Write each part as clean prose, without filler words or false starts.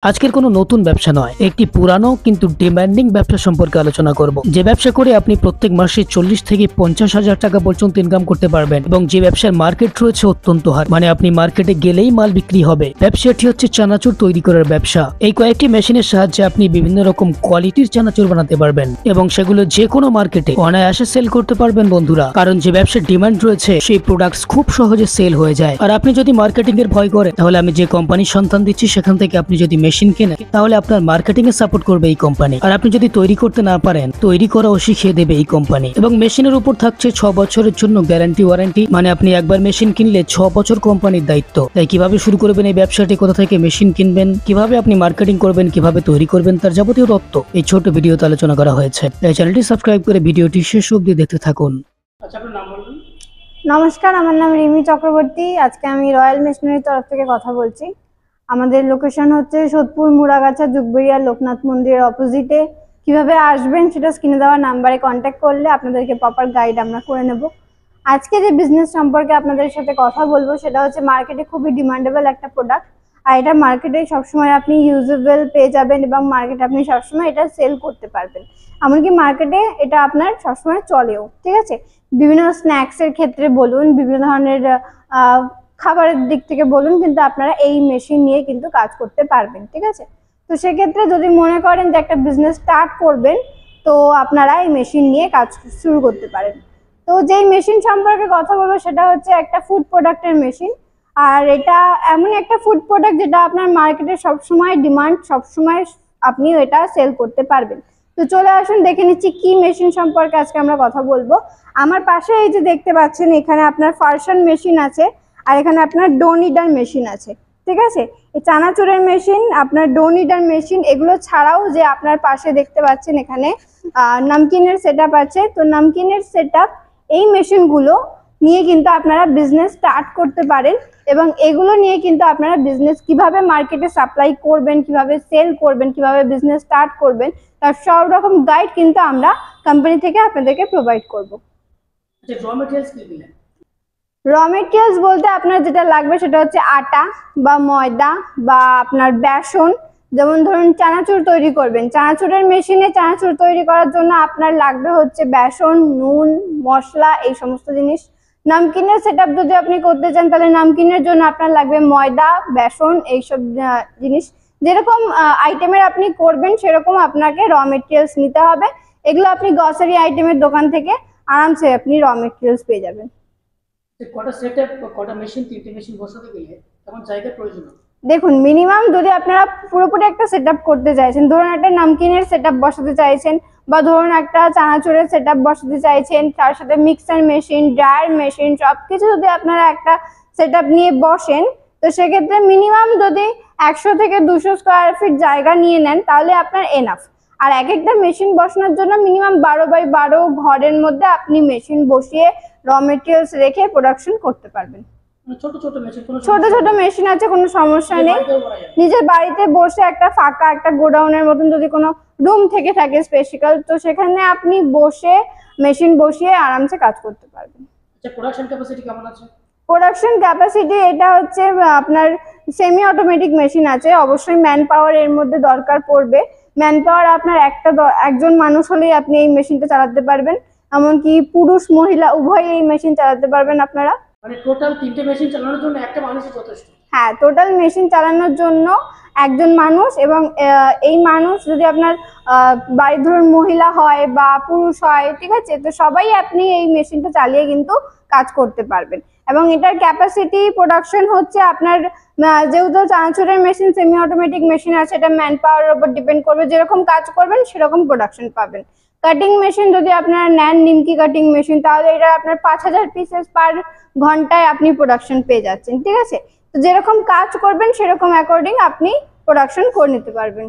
আজকের কোনো নতুন ব্যবসা নয়, একটি পুরানো কিন্তু ডিমান্ডিং ব্যবসা সম্পর্কে আলোচনা করব। যে ব্যবসা করে আপনি প্রত্যেক মাসে 40 থেকে 50,000 টাকা পর্যন্ত ইনকাম করতে পারবেন এবং যে ব্যবসার মার্কেট রয়েছে অত্যন্ত হার, মানে আপনি মার্কেটে গেলেই মাল বিক্রি হবে। ব্যবসাটি হচ্ছে চানাচুর তৈরি করার ব্যবসা। এই কয়েকটি মেশিনের সাহায্যে আপনি বিভিন্ন রকম কোয়ালিটির চানাচুর বানাতে পারবেন এবং সেগুলো যে কোনো মার্কেটে অনায়াসে সেল করতে পারবেন বন্ধুরা। কারণ যে ব্যবসার ডিমান্ড রয়েছে সেই প্রোডাক্টস খুব সহজে সেল হয়ে যায়। আর আপনি যদি মার্কেটিং এর ভয় করেন, তাহলে আমি যে কোম্পানির সন্ধান দিচ্ছি সেখান থেকে আপনি যদি মেশিন কেনেন, তাহলে আপনার মার্কেটিং এ সাপোর্ট করবে এই কোম্পানি। আর আপনি যদি তৈরি করতে না পারেন, তৈরি করাও শিখিয়ে দেবে এই কোম্পানি। এবং মেশিনের উপর থাকছে 6 বছরের জন্য গ্যারান্টি ওয়ারেন্টি, মানে আপনি একবার মেশিন কিনলে 6 বছর কোম্পানির দায়িত্ব। তাই কিভাবে শুরু করবেন এই ব্যবসাটি, কোথা থেকে মেশিন কিনবেন, কিভাবে আপনি মার্কেটিং করবেন, কিভাবে তৈরি করবেন, তার যাবতীয় তথ্য এই ছোট ভিডিওতে আলোচনা করা হয়েছে। তাই চ্যানেলটি সাবস্ক্রাইব করে ভিডিওটি শেষ অবধি দেখতে থাকুন। আচ্ছা, আপনার নাম বলুন। নমস্কার, আমার নাম রিমি চক্রবর্তী। আজকে আমি রয়্যাল মেশিনারির তরফ থেকে কথা বলছি। আমাদের লোকেশন হচ্ছে সোদপুর মুড়াগাছা যুগবেড়িয়া লোকনাথ মন্দিরের অপোজিটে। কিভাবে আসবেন সেটা স্ক্রিনে দেওয়া নাম্বারে কন্ট্যাক্ট করলে আপনাদেরকে প্রপার গাইড আমরা করে নেব। আজকে যে বিজনেস সম্পর্কে আপনাদের সাথে কথা বলবো সেটা হচ্ছে মার্কেটে খুবই ডিমান্ডেবল একটা প্রোডাক্ট। আর এটা মার্কেটে সবসময় আপনি ইউজেবল পেয়ে যাবেন এবং মার্কেটে আপনি সবসময় এটা সেল করতে পারবেন। এমনকি মার্কেটে এটা আপনার সবসময় চলেও, ঠিক আছে। বিভিন্ন স্ন্যাক্সের ক্ষেত্রে বলুন, বিভিন্ন ধরনের খাবারের দিক থেকে বলুন, কিন্তু আপনারা এই মেশিন নিয়ে কিন্তু কাজ করতে পারবেন, ঠিক আছে। তো সেক্ষেত্রে যদি মনে করেন যে একটা বিজনেস স্টার্ট করবেন, তো আপনারা এই মেশিন নিয়ে কাজ শুরু করতে পারেন। তো যেই মেশিন সম্পর্কে কথা বলবো সেটা হচ্ছে একটা ফুড প্রোডাক্টের মেশিন। আর এটা এমন একটা ফুড প্রোডাক্ট যেটা আপনার মার্কেটে সবসময় ডিমান্ড, সবসময় আপনি এটা সেল করতে পারবেন। তো চলে আসুন, দেখে নিচ্ছি কি মেশিন সম্পর্কে আজকে আমরা কথা বলবো। আমার পাশে এই যে দেখতে পাচ্ছেন, এখানে আপনার ফার্সান মেশিন আছে আর এখানে আপনার ডো নিডার মেশিন আছে, ঠিক আছে। এই চানাচুরের মেশিন, আপনার ডো নিডার মেশিন, এগুলো ছাড়াও যে আপনার পাশে দেখতে পাচ্ছেন এখানে নামকিনের সেটআপ আছে। তো নামকিনের সেটআপ, এই মেশিনগুলো নিয়ে কিন্তু আপনারা বিজনেস স্টার্ট করতে পারেন এবং এগুলো নিয়ে কিন্তু আপনারা বিজনেস কিভাবে মার্কেটে সাপ্লাই করবেন, কিভাবে সেল করবেন, কিভাবে বিজনেস স্টার্ট করবেন, তার সব রকম গাইড কিন্তু আমরা কোম্পানি থেকে আপনাদেরকে প্রোভাইড করব। র মেটেরিয়ালস বলতে আপনার যেটা লাগবে সেটা হচ্ছে আটা বা ময়দা বা আপনার বেসন। যেমন ধরুন চানাচুর তৈরি করবেন, চানাচুরের মেশিনে চানাচুর তৈরি করার জন্য আপনার লাগবে হচ্ছে বেসন, নুন, মশলা, এই সমস্ত জিনিস। নামকিনের সেটআপ যদি আপনি করতে চান, তাহলে নামকিনের জন্য আপনার লাগবে ময়দা, বেসন, এইসব জিনিস। যেরকম আইটেমের আপনি করবেন সেরকম আপনাকে র মেটেরিয়ালস নিতে হবে। এগুলো আপনি গ্রসারি আইটেমের দোকান থেকে আরামসে আপনি র মেটেরিয়ালস পেয়ে যাবেন। কটা সেটআপ, কটা মেশিন, তিনটে মেশিন বসাতে গেলে কেমন জায়গা প্রয়োজন? দেখুন, মিনিমাম যদি আপনারা পুরোপুরি একটা সেটআপ করতে চাইছেন, ধরুন একটা নামকিনের সেটআপ বসাতে চাইছেন বা ধরুন একটা চানাচুরের সেটআপ বসাতে চাইছেন, তার সাথে মিক্সার মেশিন, ড্রায়ার মেশিন, সবকিছু যদি আপনারা একটা সেটআপ নিয়ে বসেন, তো সেক্ষেত্রে মিনিমাম যদি 100 থেকে 200 স্কোয়ার ফিট জায়গা নিয়ে নেন, তাহলে আপনার এনাফ। আর এক একটা মেশিন বসানোর জন্য মিনিমাম 12x12 ঘরের মধ্যে আপনি মেশিন বসিয়ে র মেটেরিয়ালস রেখে প্রোডাকশন করতে পারবেন। ছোট ছোট মেশিন আছে, কোনো সমস্যা নেই। নিজের বাড়িতে বসে একটা ফাঁকা একটা গোডাউনের মতন যদি কোনো রুম থেকে থাকে স্পেশাল, তো সেখানে আপনি বসে মেশিন বসিয়ে আরামসে কাজ করতে পারবেন। আচ্ছা, প্রোডাকশন ক্যাপাসিটি কেমন আছে? প্রোডাকশন ক্যাপাসিটি এটা হচ্ছে আপনার সেমি অটোমেটিক মেশিন আছে, অবশ্যই ম্যান পাওয়ার এর মধ্যে দরকার পড়বে। ম্যান পাওয়ার আপনার একজন মানুষ হলেই আপনি এই মেশিনটা চালাতে পারবেন, এমনকি পুরুষ মহিলা উভয়ই এই মেশিন চালাতে পারবেন আপনারা। মানে টোটাল তিনটে মেশিন চালানোর জন্য একটা মানুষই যথেষ্ট? হ্যাঁ, টোটাল মেশিন চালানোর জন্য একজন মানুষ, এবং এই মানুষ যদি আপনার বাড়ির ধরুন মহিলা হয় বা পুরুষ হয়, ঠিক আছে, তো সবাই আপনি এই মেশিনটা চালিয়ে কিন্তু কাজ করতে পারবেন। এবং এটার ক্যাপাসিটি প্রোডাকশন হচ্ছে আপনার, যেহেতু চানাচুরের মেশিন সেমি অটোমেটিক মেশিন আছে, এটা ম্যান পাওয়ারের উপর ডিপেন্ড করবে, যেরকম কাজ করবেন সেরকম প্রোডাকশন পাবেন। কাটিং মেশিন যদি আপনারা নেন, নিমকি কাটিং মেশিন, তাহলে এটা আপনার 5000 পিসেস পার ঘন্টায় আপনি প্রোডাকশন পেয়ে যাচ্ছেন, ঠিক আছে। তো যেরকম কাজ করবেন সেরকম অ্যাকর্ডিং আপনি প্রোডাকশন করে নিতে পারবেন।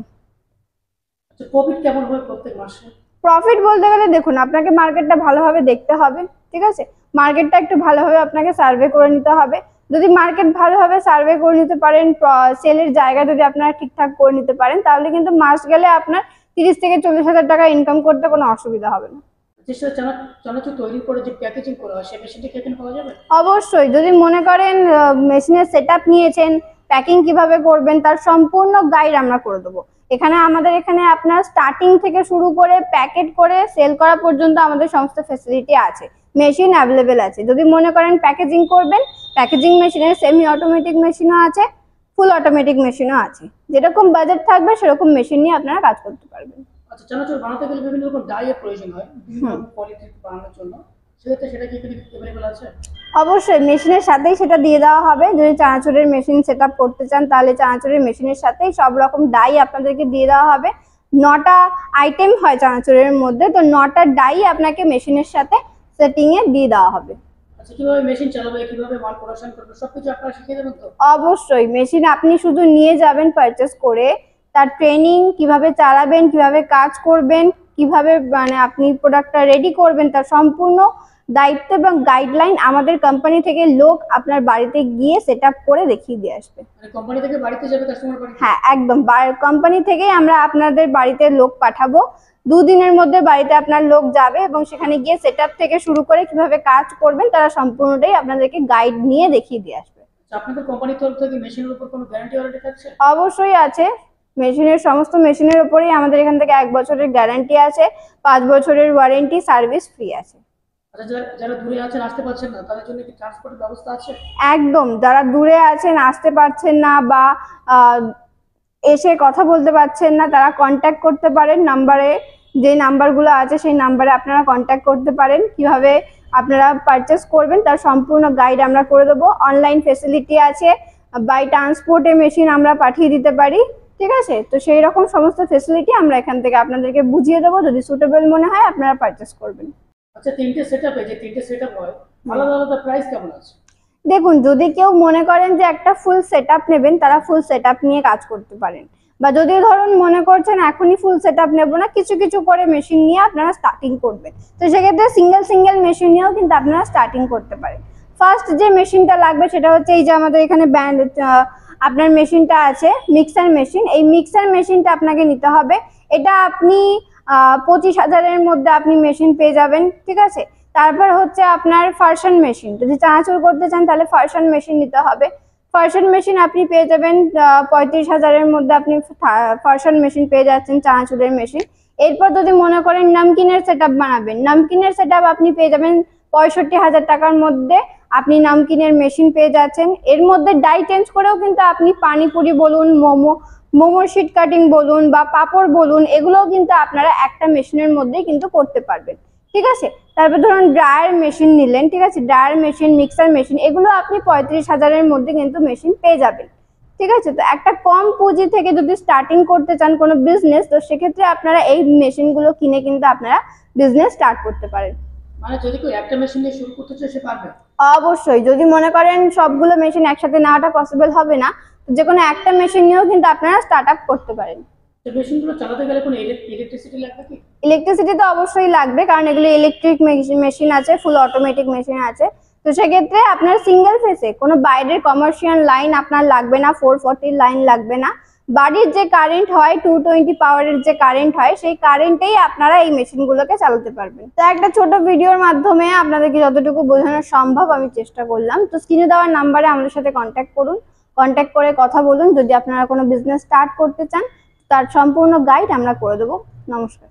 আচ্ছা, প্রফিট কেমন হবে প্রত্যেক মাসে? প্রফিট বলতে গেলে দেখুন, আপনাকে মার্কেটটা ভালোভাবে দেখতে হবে, ঠিক আছে। মার্কেটটা একটু ভালোভাবে আপনাকে সার্ভে করে নিতে হবে। যদি মার্কেট ভালোভাবে সার্ভে করে নিতে পারেন, সেলের জায়গা যদি আপনারা ঠিকঠাক করে নিতে পারেন, তাহলে কিন্তু মাস গেলে আপনার 30 থেকে 40,000 টাকা ইনকাম করতে কোনো অসুবিধা হবে না। চানাচুর তৈরি করে যে প্যাকেজিং করা হয়, সেই মেশিনটা কি এখানে পাওয়া যাবে? অবশ্যই, যদি মনে করেন মেশিনের সেটআপ নিয়েছেন, প্যাকিং কিভাবে করবেন তার সম্পূর্ণ গাইড আমরা করে দেবো। আমাদের এখানে আপনার স্টার্টিং থেকে শুরু করে প্যাকেট করে সেল করা পর্যন্ত আমাদের সমস্ত ফ্যাসিলিটি আছে, মেশিন অ্যাভেলেবেল আছে। যদি মনে করেন প্যাকেজিং করবেন, প্যাকেজিং মেশিনের সেমি অটোমেটিক মেশিনও আছে, ফুল অটোমেটিক মেশিনও আছে। যেরকম বাজেট থাকবে সেরকম মেশিন নিয়ে আপনারা কাজ করতে পারবেন। আচ্ছা, চানাচুর বানাতে গেলে বিভিন্ন রকম ডাইয়ের প্রয়োজন হয় বিভিন্ন কোয়ালিটি বানানোর জন্য, সেক্ষেত্রে সেটা কি এখানে অ্যাভেলেবেল আছে? অবশ্যই মেশিনের সাথেই সেটা দিয়ে দেওয়া হবে। যদি চানাচুরের মেশিন সেট আপ করতে চান তাহলে চানাচুরের মেশিনের সাথেই সব রকম ডাই আপনাদেরকে দিয়ে দেওয়া হবে। 9টা আইটেম হয় চানাচুরের মধ্যে, তো 9টা ডাই আপনাকে মেশিনের সাথে সেটিং এ দিয়ে দেওয়া হবে। আচ্ছা, কিভাবে মেশিন চালাবে, কিভাবে মাল প্রোডাকশন করবে, সবকিছু আপনারা শিখিয়ে দেবেন তো? অবশ্যই মেশিন আপনি শুধু নিয়ে যাবেন পারচেজ করে, তার ট্রেনিং কিভাবে চালাবেন, কিভাবে কাজ করবেন, কিভাবে মানে আপনি প্রোডাক্টটা রেডি করবেন তার সম্পূর্ণ দায়িত্ব এবং গাইডলাইন আমাদের কোম্পানি থেকে লোক আপনার বাড়িতে গিয়ে সেট আপ করে দেখিয়ে দিয়ে আসবে। মানে কোম্পানি থেকে বাড়িতে যাবে কাস্টমার বাড়িতে? হ্যাঁ, একদম কোম্পানি থেকেই আমরা আপনাদের বাড়িতে লোক পাঠাবো। 2 দিনের মধ্যে বাড়িতে আপনার লোক যাবে এবং সেখানে গিয়ে সেট আপ থেকে শুরু করে কিভাবে কাজ করবেন তারা সম্পূর্ণটাই আপনাদেরকে গাইড নিয়ে দেখিয়ে দিয়ে আসবে। আপনাদের কোম্পানির তরফ থেকে মেশিনের উপর কোনো গ্যারান্টি ওয়ারেন্টি থাকছে? অবশ্যই আছে। সমস্ত মেশিনের উপরেই আমাদের এখান থেকে 1 বছরের গ্যারান্টি আছে, 5 বছরের ওয়ারেন্টি, সার্ভিস ফ্রি আছে। আচ্ছা, যারা দূরে আছেন আসতে পারছেন না তাদের জন্য কি ট্রান্সপোর্টের ব্যবস্থা আছে? একদম, যারা দূরে আছেন আসতে পারছেন না বা এসে কথা বলতে পারছেন না তারা কন্ট্যাক্ট করতে পারেন নাম্বারে, যে নাম্বারগুলো আছে সেই নাম্বারে আপনারা কন্ট্যাক্ট করতে পারেন। কিভাবে আপনারা পারচেস করবেন তার সম্পূর্ণ গাইড আমরা করে দেবো। অনলাইন ফেসিলিটি আছে, বাই ট্রান্সপোর্টে মেশিন আমরা পাঠিয়ে দিতে পারি, ঠিক আছে? তো সেই রকম সমস্ত ফেসিলিটি আমরা এখান থেকে আপনাদেরকে বুঝিয়ে দেবো। যদি সুটেবল মনে হয় আপনারা পারচেস করবেন। আচ্ছা, 3টে সেটআপে যে 3টে সেটআপ হয় আলাদা আলাদা প্রাইস কেমন আছে? দেখুন, যদি কেউ মনে করেন যে একটা ফুল সেটআপ নেবেন তারা ফুল সেটআপ নিয়ে কাজ করতে পারেন, বা যদি ধরুন মনে করছেন এখনই ফুল সেটআপ নেব না, কিছু কিছু করে মেশিন নিয়ে আপনারা স্টার্টিং করবেন, তো সেক্ষেত্রে সিঙ্গেল মেশিন নিয়েও কিন্তু আপনারা স্টার্টিং করতে পারেন। ফার্স্ট যে মেশিনটা লাগবে সেটা হচ্ছে এই যে আমাদের এখানে আপনার মেশিনটা আছে মিক্সার মেশিন। এই মিক্সার মেশিনটা আপনাকে নিতে হবে। এটা আপনি 25,000-এর মধ্যে আপনি মেশিন পেয়ে যাবেন, ঠিক আছে? তারপর হচ্ছে আপনার ফার্শন মেশিন, যদি চানাচুর করতে চান তাহলে ফার্শন মেশিন নিতে হবে। ফার্শন মেশিন আপনি পেয়ে যাবেন 35,000-এর মধ্যে, আপনি ফার্শন মেশিন পেয়ে যাচ্ছেন, চানাচুরের মেশিন। এরপর যদি মনে করেন নামকিনের সেটআপ বানাবেন, নামকিনের সেটআপ আপনি পেয়ে যাবেন 65,000 টাকার মধ্যে, আপনি নামকিনের মেশিন পেয়ে যাচ্ছেন। এর মধ্যে ডাই চেঞ্জ করেও কিন্তু আপনি পানিপুরি বলুন, মোমোর শিট কাটিং বলুন বা পাপড় বলুন, এগুলোও কিন্তু আপনারা একটা মেশিনের মধ্যেই কিন্তু করতে পারবেন, ঠিক আছে? তারপর ধরুন ড্রায়ার মেশিন নিলেন, ঠিক আছে? ড্রায়ার মেশিন, মিক্সার মেশিন, এগুলো আপনি 35,000-এর মধ্যে কিন্তু মেশিন পেয়ে যাবেন, ঠিক আছে? তো একটা কম পুঁজি থেকে যদি স্টার্টিং করতে চান কোনো বিজনেস, তো সেক্ষেত্রে আপনারা এই মেশিনগুলো কিনে কিন্তু আপনারা বিজনেস স্টার্ট করতে পারেন। মানে যদি কেউ একটা মেশিন দিয়ে শুরু করতে চায় সে পারবে? অবশ্যই। যদি মনে করেন সবগুলো মেশিন একসাথে নেওয়াটা পসিবল হবে না, যে কোনো একটা মেশিন নিয়েও কিন্তু আপনারা স্টার্ট আপ করতে পারেন। মেশিনগুলো চালাতে গেলে কোনো ইলেকট্রিসিটি লাগবে কি? ইলেকট্রিসিটি তো অবশ্যই লাগবে, কারণ এগুলো ইলেকট্রিক মেশিন আছে, ফুল অটোমেটিক মেশিন আছে। তো সেক্ষেত্রে আপনার সিঙ্গেল ফেসে কোনো বাইরের কমার্শিয়াল লাইন আপনার লাগবে না, 440 লাইন লাগবে না। বাড়ির যে কারেন্ট হয় 220 পাওয়ারের যে কারেন্ট হয় সেই কারেন্টেই আপনারা এই মেশিনগুলোকে চালাতে পারবেন। তো একটা ছোট ভিডিওর মাধ্যমে আপনাদেরকে যতটুকু বোঝানো সম্ভব আমি চেষ্টা করলাম। তো স্ক্রিনে দেওয়া নাম্বারে আমাদের সাথে কন্ট্যাক্ট করুন, কন্ট্যাক্ট করে কথা বলুন। যদি আপনারা কোনো বিজনেস স্টার্ট করতে চান তার সম্পূর্ণ গাইড আমরা করে দেবো। নমস্কার।